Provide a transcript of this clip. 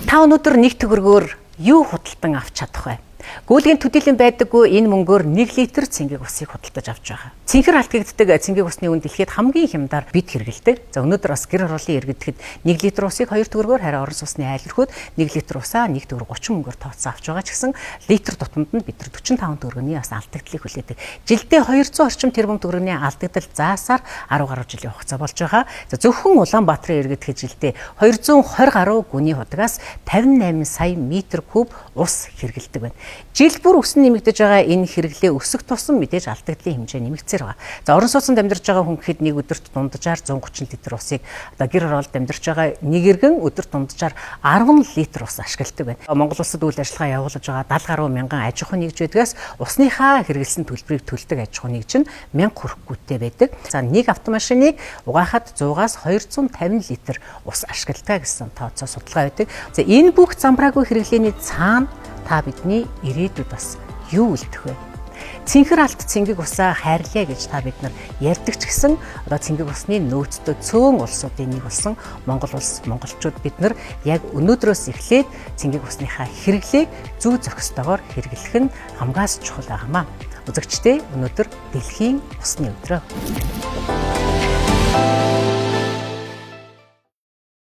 Та өнөөдөр нэг төгрөгөөр юу худалдан авч чадах вэ? Гүйлгийн төдийлөн байдаггүй энэ мөнгөөр 1 литр цэнгийг усыг худалдаж авч байгаа. Цэнхэр алдагддаг цэнгийг усны үн дэлхийд хамгийн хямдаар бид хэрэглэдэг. За өнөөдөр бас гэр хорооллын иргэдэд 1 литр усыг 2 төгрөгөөр харин орон сууцны айлөрхөд 1 литр усаа 1 төгрөг 30 мөнгөөр тооцсон авч байгаа ч гэсэн литр тутамд нь бид нар 45 төгрөгийн бас алдагдлыг хүлээдэг. Жилдээ 200 орчим тэрбум төгрөгийн алдагдал заасаар 10 гаруй жилийн хугацаа болж байгаа. За зөвхөн Улаанбаатарын иргэдэд жилдээ 220 гаруй гүний худагаас 58 сая метр куб ус хэрэглэдэг байна. Жил бүр өснө нэмэгдэж байгаа энэ хэрэглээ өсөх тусам мэдээж алдагдлын хэмжээ нэмэгдсээр байгаа. За орон сууцнд амьдарч байгаа хүн гэхэд нэг өдөрт дунджаар 130 литр усыг гэр хороолд амьдарч байгаа нэг иргэн өдөрт дунджаар 10 литр ус ашигладаг байна. Монгол улсад үйл ажиллагаа явуулж байгаа 70 гаруй мянган аж ахуйн нэгж байдгаас усныхаа хэрэгэлсэн төлбөрийг төлдөг аж ахуйн нэгж нь 1000 хүрэхгүйтэй байдаг. За нэг автомашиныг угаахад 100-аас 250 литр ус ашигладаг гэсэн тооцоо судалгаа байдаг. За энэ бүх замбраагүй хэрэглээний цаана та бидний ирээдүйд бас юу үлдэх вэ? Цэнхэр алт цэнгийг усаа хайрлаа гэж та бид нар ярьдаг ч гэсэн одоо цэнгийг усны нөөцтэй цөөн улсуудын нэг болсон Монгол улс монголчууд бид нар яг өнөөдрөөс эхлээд цэнгийг усныхаа хэрэглээг зөв зохистойгоор хэрэглэх нь хамгаас чухал байнамаа. Үзэгчдээ өнөөдөр дэлхийн усны өдрөө.